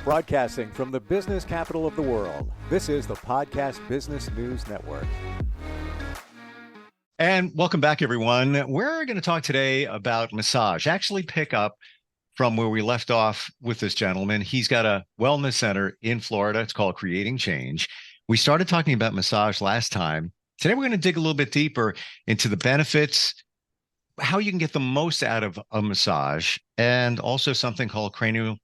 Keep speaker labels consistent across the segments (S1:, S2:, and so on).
S1: Broadcasting from the business capital of the world, this is the Podcast Business News Network.
S2: And welcome back, everyone. We're going to talk today about massage. Actually pick up from where we left off with this gentleman. He's got a wellness center in Florida. It's called Creating Change. We started talking about massage last time. Today, we're going to dig a little bit deeper into the benefits, how you can get the most out of a massage, and also something called cranial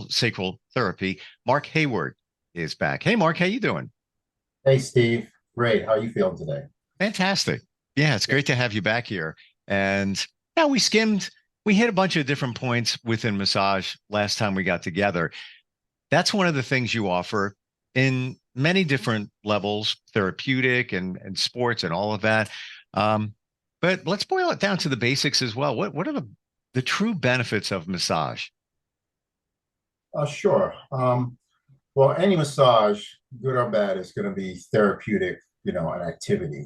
S2: sacral therapy. Mark Hayward is back. Hey, Mark, how you doing?
S3: Hey, Steve. Great. How are you feeling today?
S2: Fantastic. Yeah, it's great to have you back here. And now we hit a bunch of different points within massage last time we got together. That's one of the things you offer in many different levels, therapeutic and sports and all of that. But let's boil it down to the basics as well. What are the true benefits of massage?
S3: Sure. Well, any massage, good or bad, is going to be therapeutic, an activity.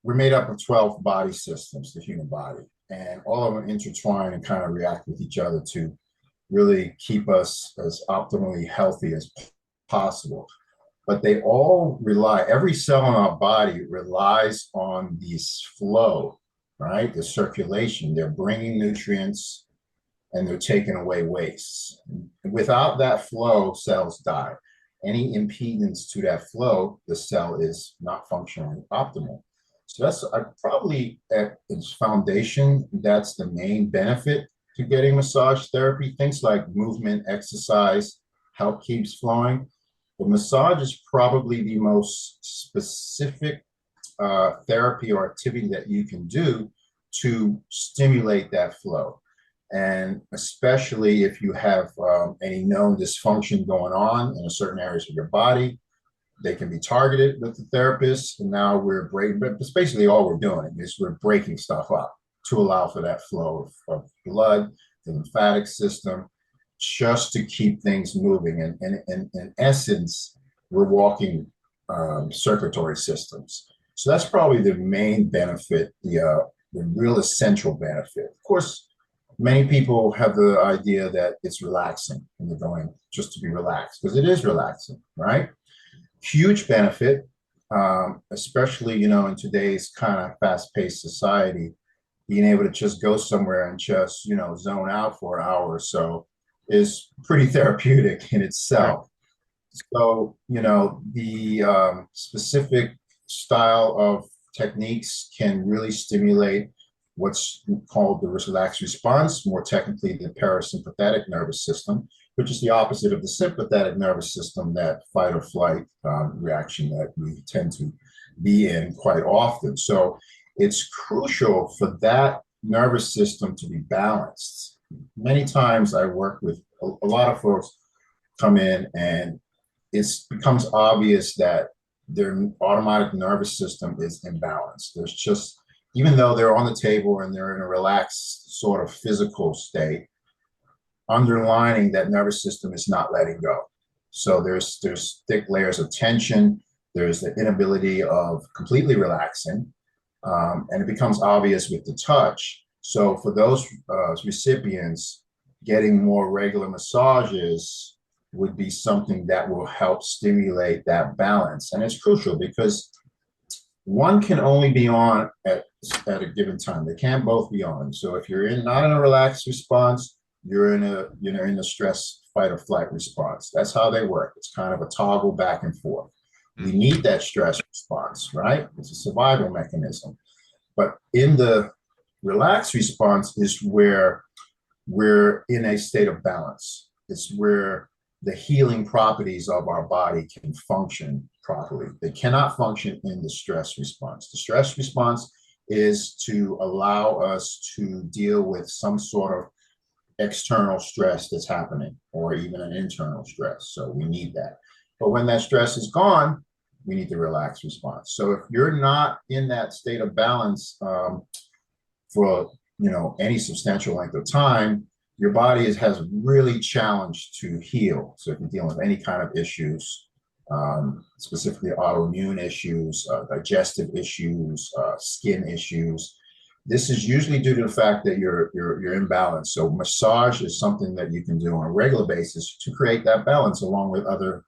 S3: We're made up of 12 body systems, the human body, and all of them intertwine and kind of react with each other to really keep us as optimally healthy as possible. But they all every cell in our body relies on this flow, right? The circulation. They're bringing nutrients and they're taking away wastes. Without that flow, cells die. Any impedance to that flow, the cell is not functioning optimal. So that's probably at its foundation, that's the main benefit to getting massage therapy. Things like movement, exercise, help keeps flowing. But massage is probably the most specific therapy or activity that you can do to stimulate that flow. And especially if you have any known dysfunction going on in certain areas of your body, they can be targeted with the therapist. And now we're breaking, but it's basically all we're doing is we're breaking stuff up to allow for that flow of blood, the lymphatic system, just to keep things moving. And in essence, we're walking circulatory systems. So that's probably the main benefit, the real essential benefit. Of course, many people have the idea that it's relaxing and they're going just to be relaxed, because it is relaxing, right? Huge benefit, especially, in today's kind of fast-paced society, being able to just go somewhere and just, zone out for an hour or so is pretty therapeutic in itself. So, the specific style of techniques can really stimulate what's called the relaxed response, more technically the parasympathetic nervous system, which is the opposite of the sympathetic nervous system, that fight or flight reaction that we tend to be in quite often. So it's crucial for that nervous system to be balanced. Many times I work with a lot of folks come in and it becomes obvious that their automatic nervous system is imbalanced. There's just, even though they're on the table and they're in a relaxed sort of physical state, underlining that nervous system is not letting go. So there's thick layers of tension. There's the inability of completely relaxing, and it becomes obvious with the touch. So for those recipients, getting more regular massages would be something that will help stimulate that balance. And it's crucial because one can only be on at a given time. They can't both be on. So if you're not in a relaxed response, you're in a stress fight or flight response. That's how they work. It's kind of a toggle back and forth. We need that stress response, right? It's a survival mechanism. But in the relaxed response is where we're in a state of balance. It's where the healing properties of our body can function properly. They cannot function in the stress response. The stress response is to allow us to deal with some sort of external stress that's happening, or even an internal stress. So we need that. But when that stress is gone, we need the relaxed response. So if you're not in that state of balance for any substantial length of time, your body has really challenged to heal. So if you're dealing with any kind of issues, specifically autoimmune issues, digestive issues, skin issues, this is usually due to the fact that you're imbalanced. So massage is something that you can do on a regular basis to create that balance, along with other,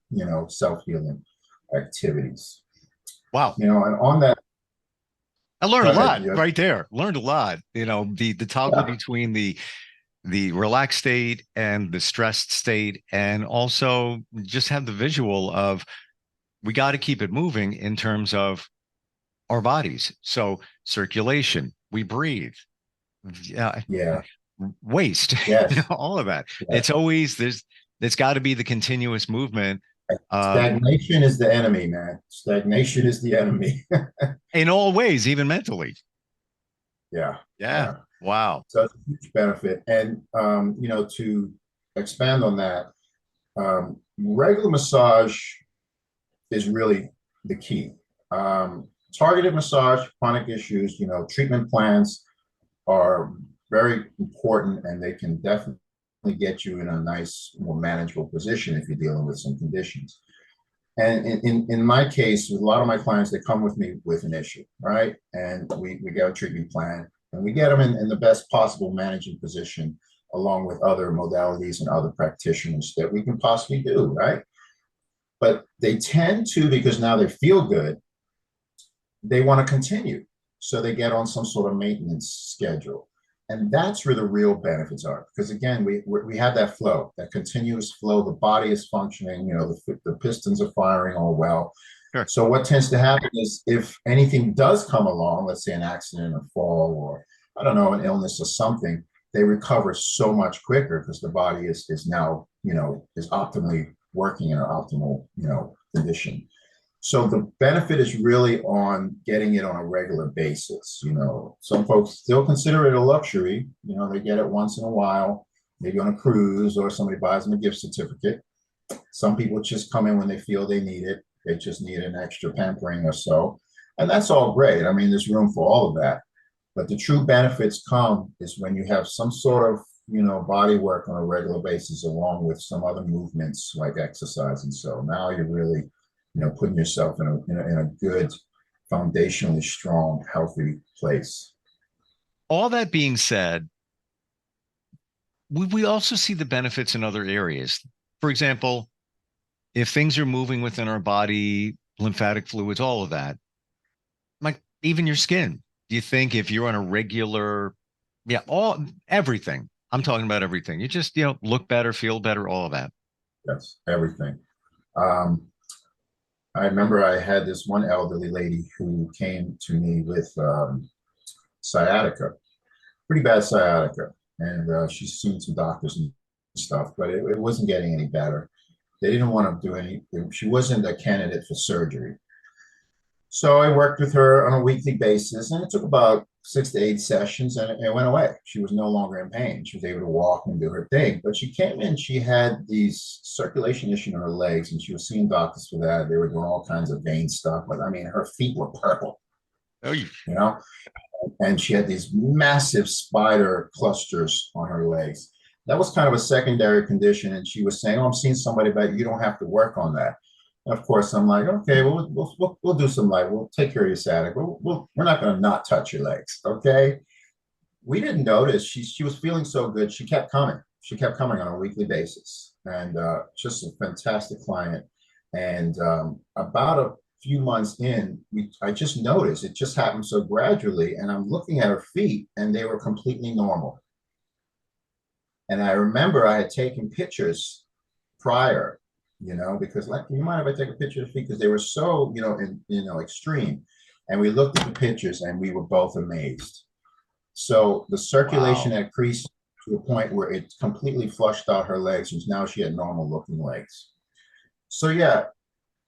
S3: self-healing activities.
S2: Wow.
S3: And on that,
S2: I learned
S3: go
S2: a
S3: ahead.
S2: lot
S3: Yeah.
S2: right there. Learned a lot. The toggle between the relaxed state and the stressed state, and also just have the visual of we got to keep it moving in terms of our bodies. So circulation, we breathe,
S3: Yeah.
S2: waste,
S3: Yes.
S2: all of that.
S3: Yes.
S2: It's always it's got to be the continuous movement.
S3: Stagnation is the enemy, man. Stagnation is the enemy.
S2: In all ways, even mentally.
S3: Yeah.
S2: Yeah. Wow.
S3: So it's a huge benefit. And, to expand on that, regular massage is really the key. Targeted massage, chronic issues, treatment plans are very important, and they can definitely get you in a nice, more manageable position if you're dealing with some conditions. And in my case, with a lot of my clients, they come with me with an issue, right? And we get a treatment plan, and we get them in the best possible managing position, along with other modalities and other practitioners that we can possibly do, right? But they tend to, because now they feel good, they want to continue. So they get on some sort of maintenance schedule. And that's where the real benefits are. Because again, we have that flow, that continuous flow. The body is functioning, the pistons are firing all well.
S2: Sure.
S3: So what tends to happen is, if anything does come along, let's say an accident, a fall, or I don't know, an illness or something, they recover so much quicker because the body is now, is optimally working in an optimal, condition. So the benefit is really on getting it on a regular basis. Some folks still consider it a luxury. They get it once in a while, maybe on a cruise, or somebody buys them a gift certificate. Some people just come in when they feel they need it. They just need an extra pampering or so. And that's all great. I mean, there's room for all of that. But the true benefits come is when you have some sort of, body work on a regular basis, along with some other movements like exercise. And so now you're really, putting yourself in a good, foundationally strong, healthy place.
S2: All that being said, we also see the benefits in other areas. For example, if things are moving within our body, lymphatic fluids, all of that, like even your skin. Do you think if you're on a regular, everything, I'm talking about everything, you just, look better, feel better, all of that?
S3: Yes, everything. I remember I had this one elderly lady who came to me with sciatica, pretty bad sciatica. And she's seen some doctors and stuff, but it wasn't getting any better. They didn't want to do she wasn't a candidate for surgery. So I worked with her on a weekly basis, and it took about 6 to 8 sessions, and it went away. She was no longer in pain. She was able to walk and do her thing. But she came in, she had these circulation issues in her legs, and she was seeing doctors for that. They were doing all kinds of vein stuff. But I mean, her feet were purple, and she had these massive spider clusters on her legs. That was kind of a secondary condition. And she was saying, "Oh, I'm seeing somebody, but you don't have to work on that." And of course, I'm like, "Okay, we'll do some light. We'll take care of your sciatica. We're not going to not touch your legs, okay?" We didn't notice. She was feeling so good. She kept coming. She kept coming on a weekly basis, and just a fantastic client. And about a few months in, I just noticed it just happened so gradually. And I'm looking at her feet, and they were completely normal. And I remember I had taken pictures prior, because like, you mind if I take a picture of the feet? Because they were so, extreme. And we looked at the pictures, and we were both amazed. So the circulation had increased to a point where it completely flushed out her legs, and now she had normal looking legs. So yeah,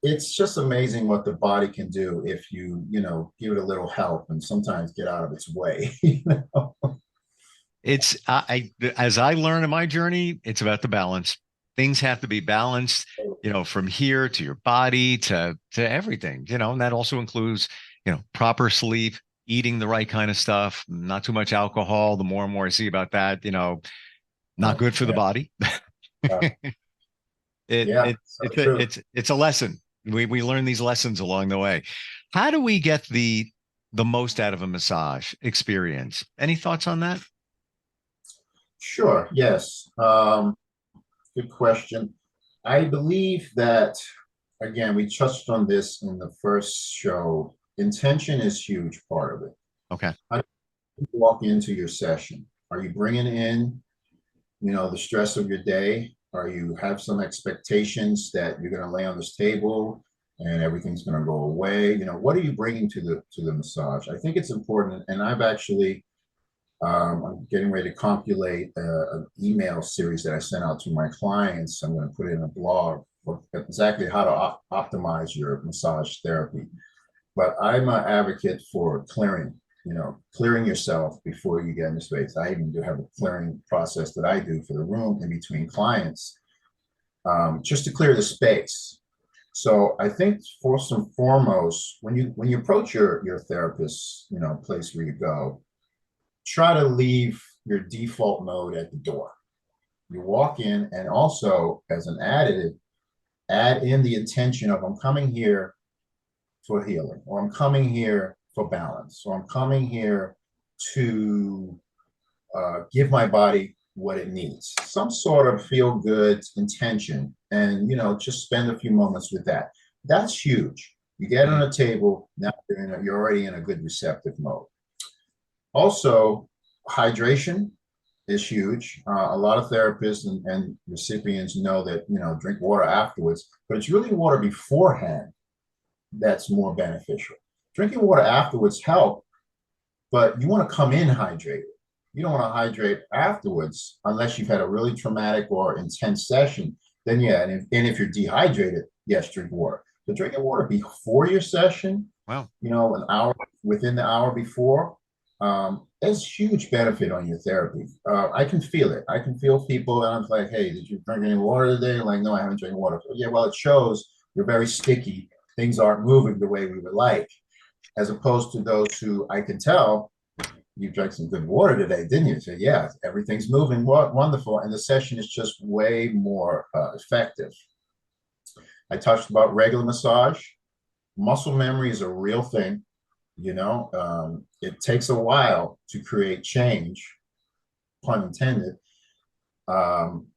S3: it's just amazing what the body can do if you, give it a little help and sometimes get out of its way.
S2: It's as I learned in my journey, it's about the balance. Things have to be balanced, from here to your body to everything, and that also includes, proper sleep, eating the right kind of stuff, not too much alcohol. The more and more I see about that, not good for the body. It's a lesson. We learn these lessons along the way. How do we get the the most out of a massage experience? Any thoughts on that?
S3: Sure. Yes. Good question. I believe that, again, we touched on this in the first show. Intention is a huge part of it.
S2: Okay.
S3: How do you walk into your session? Are you bringing in, the stress of your day? Are you have some expectations that you're going to lay on this table and everything's going to go away? What are you bringing to the massage? I think it's important. And I've actually, I'm getting ready to compilate an email series that I sent out to my clients. I'm going to put it in a blog for exactly how to optimize your massage therapy. But I'm an advocate for clearing yourself before you get in the space. I even do have a clearing process that I do for the room in between clients, just to clear the space. So I think first and foremost, when you approach your therapist, place where you go, try to leave your default mode at the door. You walk in, and also as an additive, add in the intention of, I'm coming here for healing, or I'm coming here for balance, or I'm coming here to give my body what it needs. Some sort of feel good intention, and just spend a few moments with that. That's huge. You get on a table, now you're already in a good receptive mode. Also, hydration is huge. A lot of therapists and recipients know that, drink water afterwards, but it's really water beforehand that's more beneficial. Drinking water afterwards help, but you want to come in hydrated. You don't want to hydrate afterwards unless you've had a really traumatic or intense session. Then yeah, and if you're dehydrated, yes, drink water. But drinking water before your session,
S2: Wow,
S3: an hour within the hour before, there's huge benefit on your therapy. I can feel it. I can feel people, and I'm like, hey, did you drink any water today? Like, no, I haven't drank water. Yeah, well, it shows you're very sticky. Things aren't moving the way we would like, as opposed to those who I can tell, you drank some good water today, didn't you? So yeah, everything's moving wonderful, and the session is just way more effective. I touched about regular massage. Muscle memory is a real thing. It takes a while to create change, pun intended,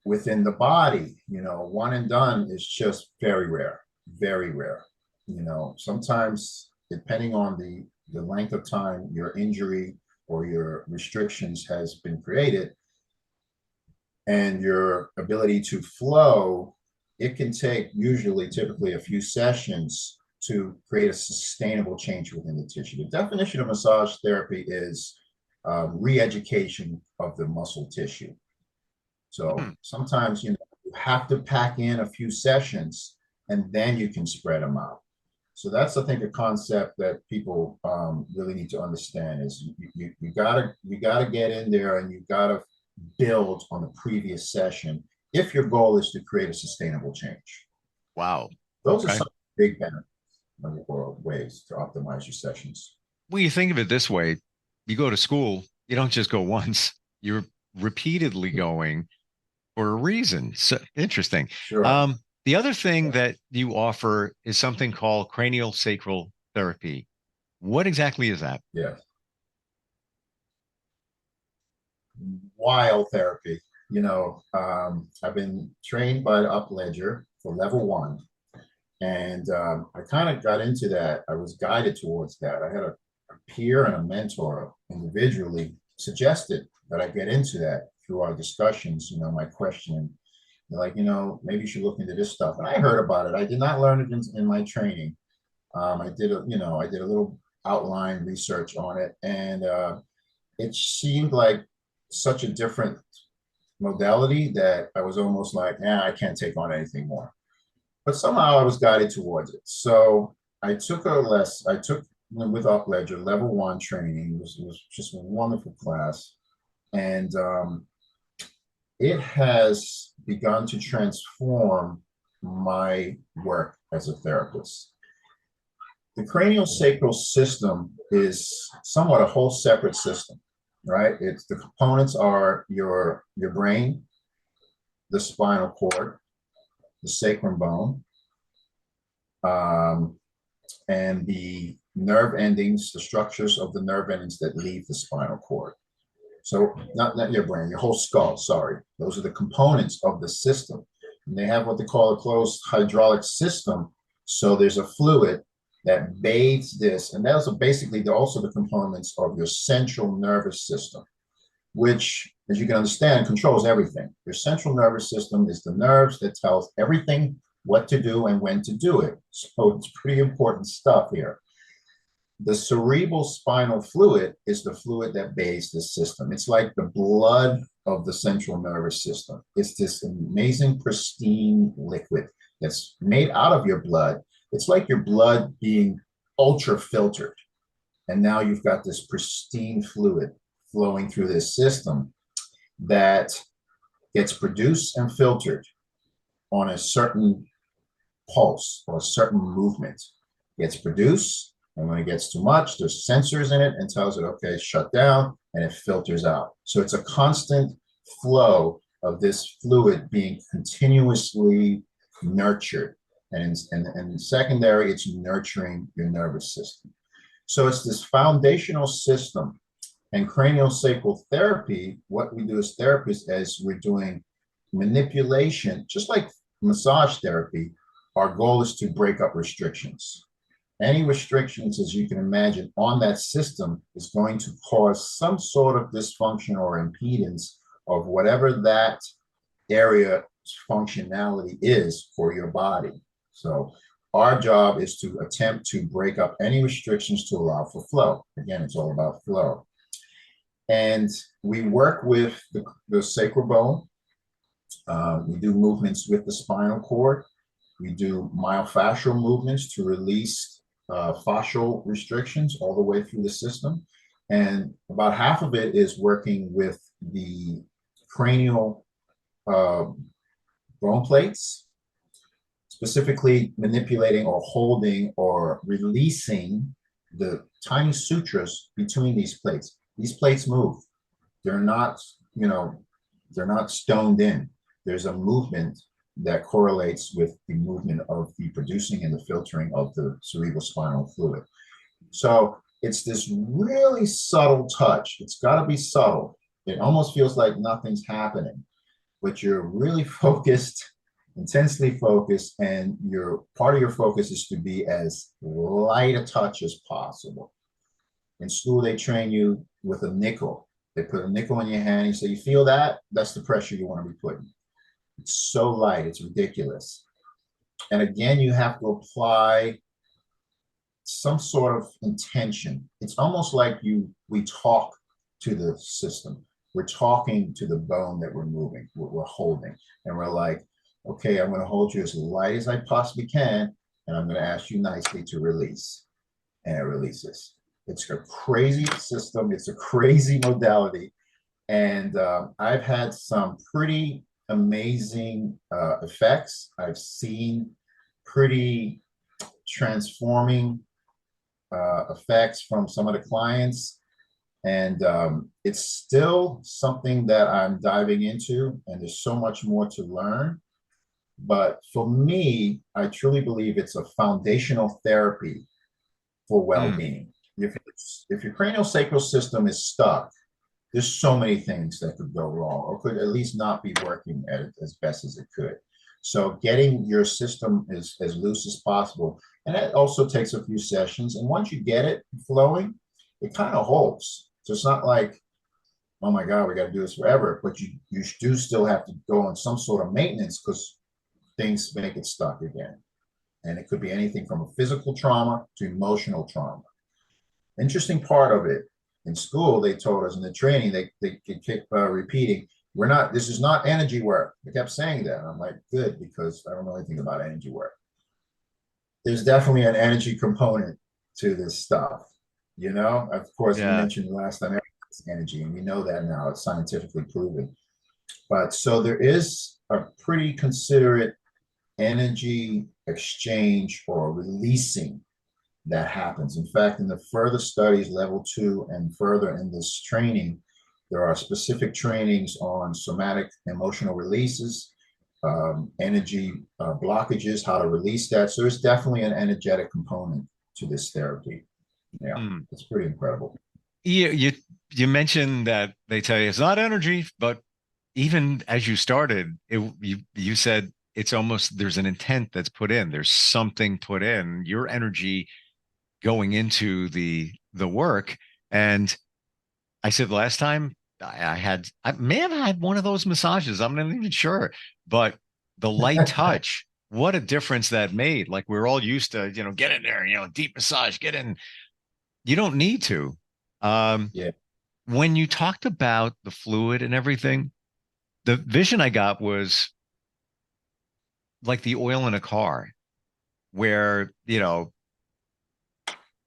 S3: within the body. One and done is just very rare, very rare. Sometimes depending on the length of time your injury or your restrictions has been created and your ability to flow, it can take typically a few sessions to create a sustainable change within the tissue. The definition of massage therapy is re-education of the muscle tissue. So sometimes, you have to pack in a few sessions and then you can spread them out. So that's, I think, a concept that people really need to understand is you gotta get in there and you gotta build on the previous session if your goal is to create a sustainable change.
S2: wow.
S3: Those are some big benefits or ways to optimize your sessions.
S2: Well, you think of it this way, you go to school, you don't just go once, you're repeatedly going for a reason. So interesting.
S3: Sure.
S2: The other thing that you offer is something called cranial sacral therapy. What exactly is that?
S3: Yes. Wild therapy. I've been trained by the Upledger for level 1. And I kind of got into that. I was guided towards that. I had a peer and a mentor individually suggested that I get into that through our discussions, my questioning. They're like, maybe you should look into this stuff. And I heard about it. I did not learn it in my training. I did a little outline research on it, and it seemed like such a different modality that I was almost like, I can't take on anything more. But somehow I was guided towards it. So I took with Upledger level 1 training. It was just a wonderful class. And it has begun to transform my work as a therapist. The cranial sacral system is somewhat a whole separate system, right? The components are your brain, the spinal cord, the sacrum bone, and the nerve endings, the structures of the nerve endings that leave the spinal cord. So not your brain, your whole skull, sorry. Those are the components of the system. And they have what they call a closed hydraulic system. So there's a fluid that bathes this. And those are basically also the components of your central nervous system, which, as you can understand, controls everything. Your central nervous system is the nerves that tells everything what to do and when to do it. So it's pretty important stuff here. The cerebral spinal fluid is the fluid that bathes the system. It's like the blood of the central nervous system. It's this amazing, pristine liquid that's made out of your blood. It's like your blood being ultra filtered. And now you've got this pristine fluid flowing through this system that gets produced and filtered on a certain pulse or a certain movement. Gets produced, and when it gets too much, there's sensors in it and tells it, okay, shut down, and it filters out. So it's a constant flow of this fluid being continuously nurtured. And secondary, it's nurturing your nervous system. So it's this foundational system. And craniosacral therapy, what we do as therapists, as we're doing manipulation, just like massage therapy, our goal is to break up restrictions. Any restrictions, as you can imagine, on that system is going to cause some sort of dysfunction or impedance of whatever that area functionality is for your body. So our job is to attempt to break up any restrictions to allow for flow. Again, it's all about flow. And we work with the sacral bone. We do movements with the spinal cord. We do myofascial movements to release fascial restrictions all the way through the system. And about half of it is working with the cranial bone plates, specifically manipulating or holding or releasing the tiny sutures between these plates. These plates move. They're not, they're not stoned in. There's a movement that correlates with the movement of the producing and the filtering of the cerebral spinal fluid. So it's this really subtle touch. It's got to be subtle. It almost feels like nothing's happening, but you're really focused, intensely focused, and part of your focus is to be as light a touch as possible. In school, they train you with a nickel. They put a nickel in your hand. You say, you feel that? That's the pressure you want to be putting. It's so light. It's ridiculous. And again, you have to apply some sort of intention. It's almost like we talk to the system. We're talking to the bone that we're moving, we're holding. And we're like, okay, I'm going to hold you as light as I possibly can. And I'm going to ask you nicely to release. And it releases. It's a crazy system. It's a crazy modality. And I've had some pretty amazing effects. I've seen pretty transforming effects from some of the clients. And it's still something that I'm diving into, and there's so much more to learn. But for me, I truly believe it's a foundational therapy for well-being. If your craniosacral system is stuck, there's so many things that could go wrong or could at least not be working as best as it could. So getting your system as loose as possible. And that also takes a few sessions. And once you get it flowing, it kind of holds. So it's not like, oh my God, we got to do this forever. But you do still have to go on some sort of maintenance because things make it stuck again. And it could be anything from a physical trauma to emotional trauma. Interesting part of it, in school, they told us in the training, they kept repeating, this is not energy work. They kept saying that. And I'm like, good, because I don't know anything about energy work. There's definitely an energy component to this stuff. Of course, yeah. You mentioned last time, it's energy, and we know that now. It's scientifically proven. But so there is a pretty considerate energy exchange or releasing that happens. In fact, in the further studies, level 2 and further in this training, there are specific trainings on somatic emotional releases, energy blockages, how to release that. So there's definitely an energetic component to this therapy. Yeah, it's pretty incredible.
S2: You mentioned that they tell you it's not energy, but even as you started, you said it's almost there's an intent that's put in. There's something put in. Your energy going into the work. And I said last time I may have had one of those massages. I'm not even sure, but the light touch, what a difference that made. Like we're all used to, get in there, deep massage, get in. You don't need to.
S3: Yeah.
S2: When you talked about the fluid and everything, the vision I got was like the oil in a car where,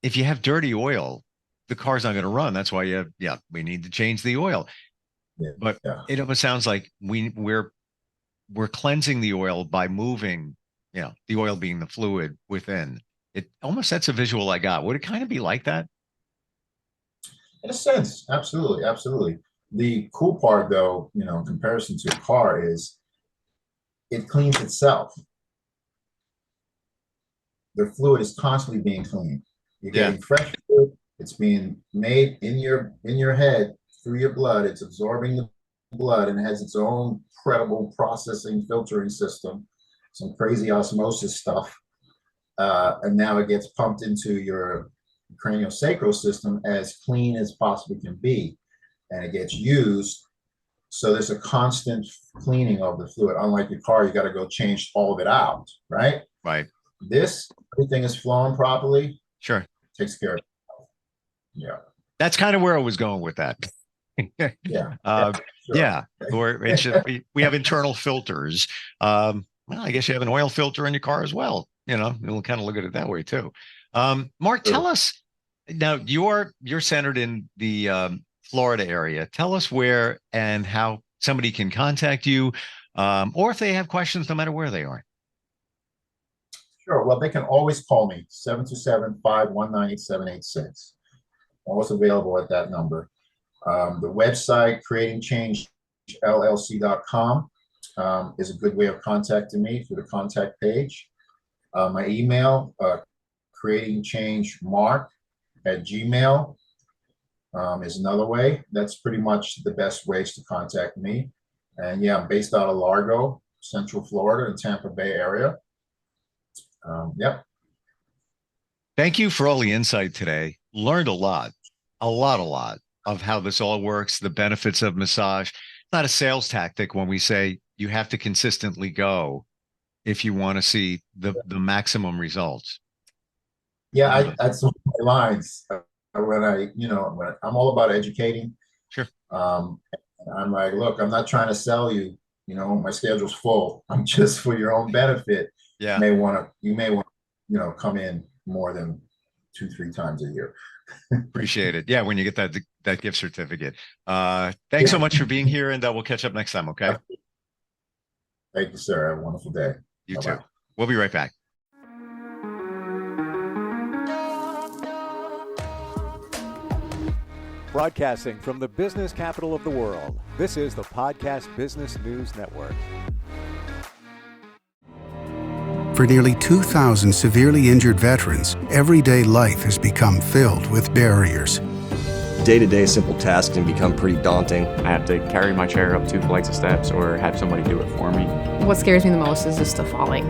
S2: if you have dirty oil, the car's not going to run. That's why we need to change the oil.
S3: Yeah.
S2: But it almost sounds like we're cleansing the oil by moving, the oil being the fluid within. It almost, that's a visual I got. Would it kind of be like that?
S3: In a sense, absolutely, absolutely. The cool part, though, in comparison to a car, is it cleans itself. The fluid is constantly being cleaned. You're getting fresh fluid. It's being made in your head through your blood. It's absorbing the blood and has its own incredible processing filtering system, some crazy osmosis stuff. And now it gets pumped into your craniosacral system as clean as possibly can be, and it gets used. So there's a constant cleaning of the fluid. Unlike your car, you got to go change all of it out, right?
S2: Right.
S3: Everything is flowing properly.
S2: Sure.
S3: Takes care of it. Yeah.
S2: That's kind of where I was going with that.
S3: Yeah.
S2: Sure. Yeah. Or it's just, we have internal filters. Well, I guess you have an oil filter in your car as well. We'll kind of look at it that way too. Mark, tell us now. You're centered in the Florida area. Tell us where and how somebody can contact you, or if they have questions, no matter where they are.
S3: Sure. Well, they can always call me 727-519-8786. Always available at that number. The website creatingchangellc.com is a good way of contacting me through the contact page. My email, creatingchangemark@gmail, is another way. That's pretty much the best ways to contact me. And I'm based out of Largo, Central Florida, and Tampa Bay area. Yep.
S2: Thank you for all the insight today. Learned a lot of how this all works, the benefits of massage. Not a sales tactic when we say you have to consistently go if you want to see the maximum results.
S3: Yeah, that's one of my lines when I'm all about educating.
S2: Sure.
S3: I'm like, look, I'm not trying to sell you. My schedule's full. I'm just for your own benefit.
S2: Yeah.
S3: You may want to come in more than 2-3 times a year.
S2: Appreciate it. Yeah, when you get that gift certificate. Thanks so much for being here, and we'll catch up next time. Okay.
S3: Thank you, sir. Have a wonderful day.
S2: You
S3: Bye-bye.
S2: too. We'll be right back.
S1: Broadcasting from the business capital of the world, this is the Podcast Business News Network.
S4: For nearly 2,000 severely injured veterans, everyday life has become filled with barriers.
S5: Day-to-day simple tasks can become pretty daunting.
S6: I have to carry my chair up 2 flights of steps or have somebody do it for me.
S7: What scares me the most is just the falling.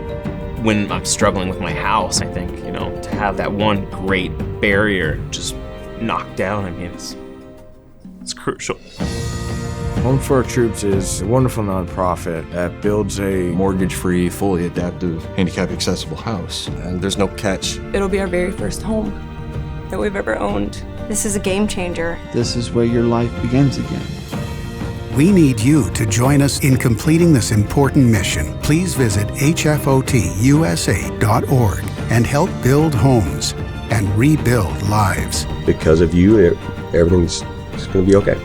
S8: When I'm struggling with my house, I think, to have that one great barrier just knocked down, it's crucial.
S9: Home for Our Troops is a wonderful nonprofit that builds a
S10: mortgage-free, fully adaptive, handicap-accessible house.
S5: And there's no catch.
S11: It'll be our very first home that we've ever owned. This is a game changer.
S12: This is where your life begins again.
S4: We need you to join us in completing this important mission. Please visit hfotusa.org and help build homes and rebuild lives.
S5: Because of you, everything's going to be okay.